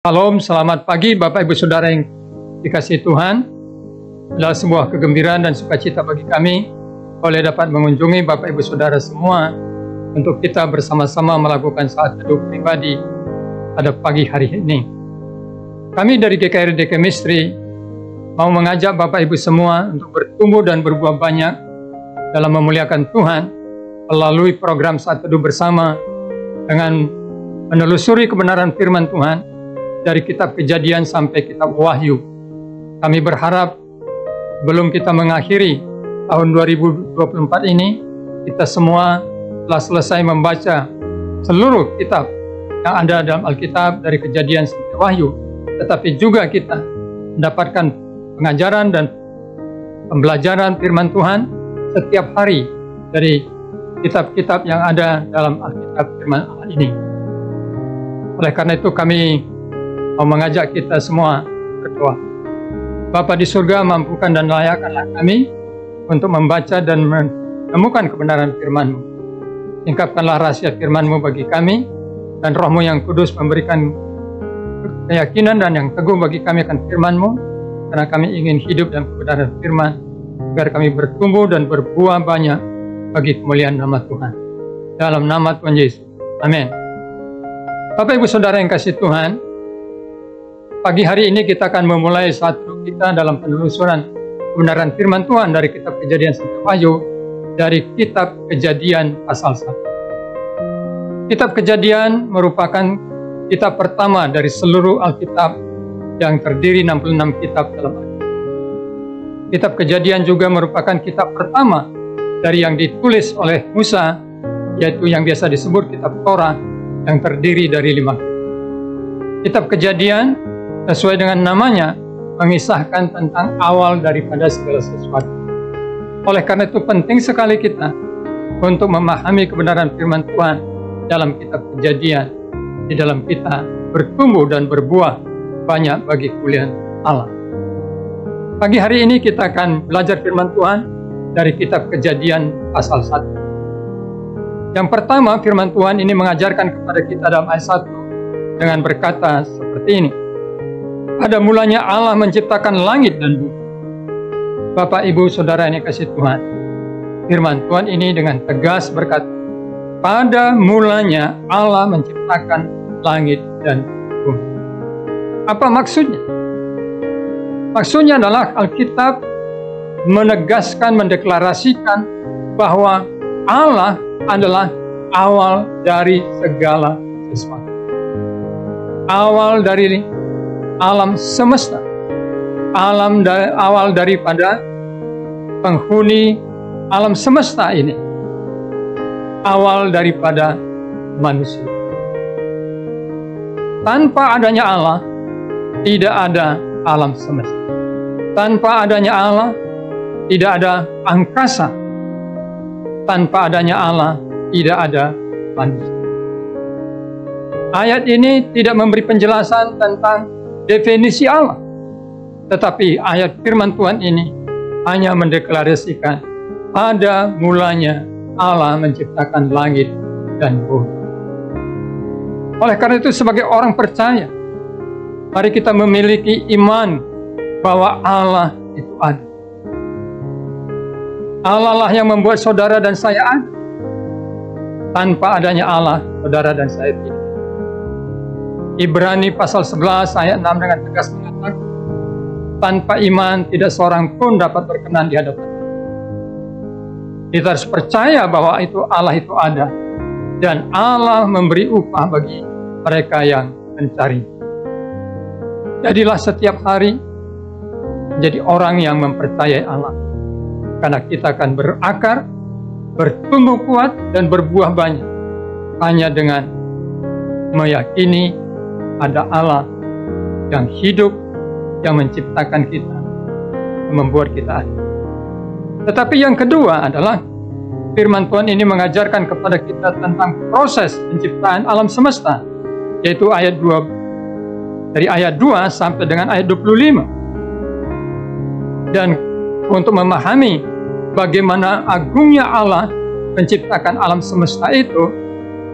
Shalom, selamat pagi Bapak Ibu Saudara yang dikasihi Tuhan. Adalah sebuah kegembiraan dan sukacita bagi kami boleh dapat mengunjungi Bapak Ibu Saudara semua untuk kita bersama-sama melakukan saat teduh pribadi pada pagi hari ini. Kami dari GKRD Chemistry mau mengajak Bapak Ibu semua untuk bertumbuh dan berbuah banyak dalam memuliakan Tuhan melalui program saat teduh bersama dengan menelusuri kebenaran firman Tuhan dari kitab Kejadian sampai kitab Wahyu. Kami berharap sebelum kita mengakhiri tahun 2024 ini, kita semua telah selesai membaca seluruh kitab yang ada dalam Alkitab dari Kejadian sampai Wahyu, tetapi juga kita mendapatkan pengajaran dan pembelajaran firman Tuhan setiap hari dari kitab-kitab yang ada dalam Alkitab firman Allah ini. Oleh karena itu kami mau mengajak kita semua berdoa. Bapa di surga, mampukan dan layakkanlah kami untuk membaca dan menemukan kebenaran firman-Mu. Singkapkanlah rahasia firman-Mu bagi kami, dan Roh-Mu yang kudus memberikan keyakinan dan yang teguh bagi kami akan firman-Mu, karena kami ingin hidup dalam kebenaran firman, agar kami bertumbuh dan berbuah banyak bagi kemuliaan nama Tuhan. Dalam nama Tuhan Yesus. Amin. Bapak Ibu Saudara yang kasih Tuhan, pagi hari ini kita akan memulai satu kita dalam penelusuran kebenaran firman Tuhan dari kitab Kejadian sampai Wahyu, dari kitab Kejadian pasal 1. Kitab Kejadian merupakan kitab pertama dari seluruh Alkitab yang terdiri 66 kitab dalam Alkitab. Kitab Kejadian juga merupakan kitab pertama dari yang ditulis oleh Musa, yaitu yang biasa disebut kitab Torah yang terdiri dari 5 kitab. Kitab Kejadian sesuai dengan namanya, mengisahkan tentang awal daripada segala sesuatu. Oleh karena itu penting sekali kita untuk memahami kebenaran firman Tuhan dalam kitab Kejadian, di dalam kita bertumbuh dan berbuah banyak bagi kemuliaan Allah. Pagi hari ini kita akan belajar firman Tuhan dari kitab Kejadian pasal 1. Yang pertama, firman Tuhan ini mengajarkan kepada kita dalam ayat 1 dengan berkata seperti ini. Pada mulanya Allah menciptakan langit dan bumi. Bapak, Ibu, Saudara yang kasih Tuhan, firman Tuhan ini dengan tegas berkata, pada mulanya Allah menciptakan langit dan bumi. Apa maksudnya? Maksudnya adalah Alkitab menegaskan, mendeklarasikan bahwa Allah adalah awal dari segala sesuatu. Awal dari alam semesta, awal daripada penghuni alam semesta ini, awal daripada manusia. Tanpa adanya Allah, tidak ada alam semesta. Tanpa adanya Allah, tidak ada angkasa. Tanpa adanya Allah, tidak ada manusia. Ayat ini tidak memberi penjelasan tentang definisi Allah, tetapi ayat firman Tuhan ini hanya mendeklarasikan pada mulanya Allah menciptakan langit dan bumi. Oleh karena itu sebagai orang percaya, mari kita memiliki iman bahwa Allah itu ada. Allah lah yang membuat saudara dan saya ada. Tanpa adanya Allah, saudara dan saya tidak. Ibrani pasal 11 ayat 6 dengan tegas mengatakan, tanpa iman tidak seorang pun dapat berkenan di hadapan Allah. Kita harus percaya bahwa Allah itu ada, dan Allah memberi upah bagi mereka yang mencari. Jadilah setiap hari menjadi orang yang mempercayai Allah, karena kita akan berakar, bertumbuh kuat, dan berbuah banyak hanya dengan meyakini ada Allah yang hidup, yang menciptakan kita, membuat kita ada. Tetapi yang kedua adalah firman Tuhan ini mengajarkan kepada kita tentang proses penciptaan alam semesta, yaitu ayat 2, dari ayat 2 sampai dengan ayat 25. Dan untuk memahami bagaimana agungnya Allah menciptakan alam semesta itu,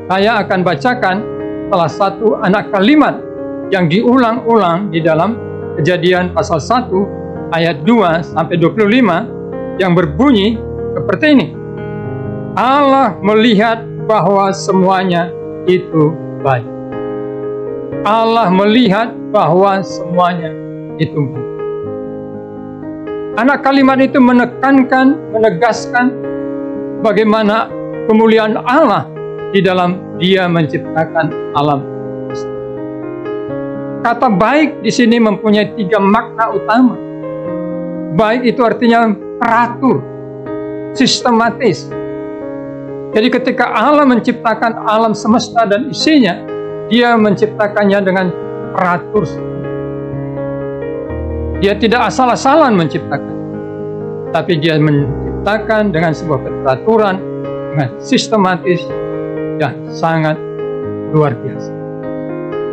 saya akan bacakan salah satu anak kalimat yang diulang-ulang di dalam Kejadian pasal 1 ayat 2 sampai 25 yang berbunyi seperti ini. Allah melihat bahwa semuanya itu baik. Allah melihat bahwa semuanya itu baik. Anak kalimat itu menekankan, menegaskan bagaimana kemuliaan Allah di dalam Dia menciptakan alam. Kata baik di sini mempunyai 3 makna utama. Baik itu artinya teratur, sistematis. Jadi ketika Allah menciptakan alam semesta dan isinya, Dia menciptakannya dengan teratur. Dia tidak asal-asalan menciptakan, tapi Dia menciptakan dengan sebuah keteraturan, dengan sistematis yang sangat luar biasa.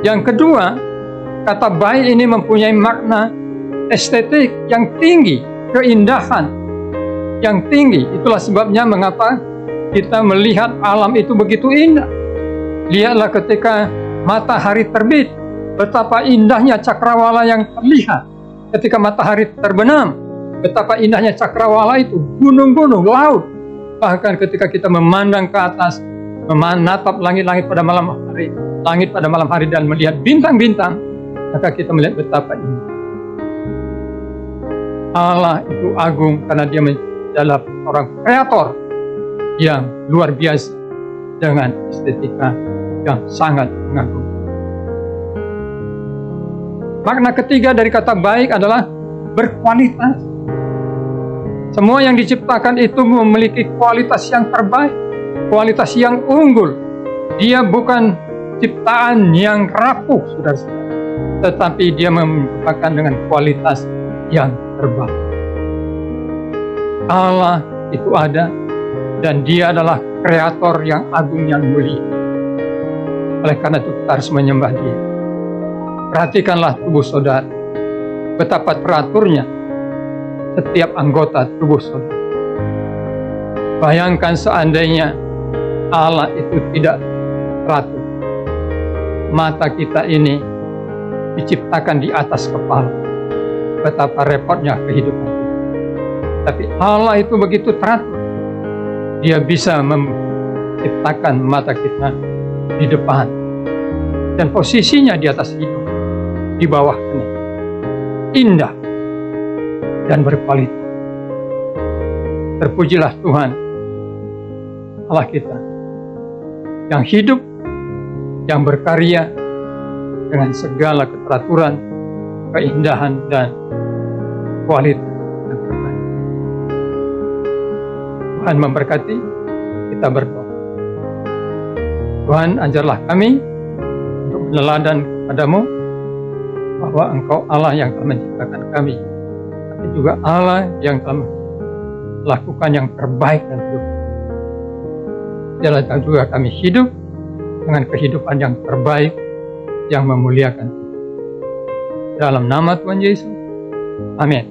Yang kedua, kata baik ini mempunyai makna estetik yang tinggi, keindahan yang tinggi. Itulah sebabnya mengapa kita melihat alam itu begitu indah. Lihatlah ketika matahari terbit, betapa indahnya cakrawala yang terlihat. Ketika matahari terbenam, betapa indahnya cakrawala itu, gunung-gunung, laut. Bahkan ketika kita memandang ke atas, menatap langit-langit pada malam hari dan melihat bintang-bintang, maka kita melihat betapa indah. Allah itu agung karena Dia adalah orang kreator yang luar biasa dengan estetika yang sangat mengagumkan. Makna ketiga dari kata baik adalah berkualitas. Semua yang diciptakan itu memiliki kualitas yang terbaik, kualitas yang unggul. Dia bukan ciptaan yang rapuh, saudara-saudara, tetapi Dia merupakan dengan kualitas yang terbaik. Allah itu ada, dan Dia adalah kreator yang agung, yang mulia. Oleh karena itu kita harus menyembah Dia. Perhatikanlah tubuh saudara, betapa teraturnya setiap anggota tubuh saudara. Bayangkan seandainya Allah itu tidak teratur. Mata kita ini diciptakan di atas kepala. Betapa repotnya kehidupan kita. Tapi Allah itu begitu teratur. Dia bisa menciptakan mata kita di depan, dan posisinya di atas hidung, di bawahnya, indah dan berkualitas. Terpujilah Tuhan Allah kita yang hidup, yang berkarya dengan segala keteraturan, keindahan, dan kualitas yang terbaik. Tuhan memberkati. Kita berdoa. Tuhan, ajarlah kami untuk meneladani kepadamu bahwa Engkau Allah yang telah menciptakan kami, tapi juga Allah yang telah melakukan yang terbaik dalam hidup. Biarlah juga kami hidup dengan kehidupan yang terbaik, yang memuliakan Tuhan. Dalam nama Tuhan Yesus, amin.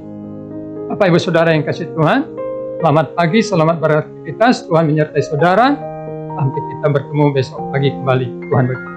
Bapak Ibu Saudara yang kasih Tuhan, selamat pagi, selamat beraktivitas. Tuhan menyertai saudara. Sampai kita bertemu besok pagi kembali. Tuhan berkati.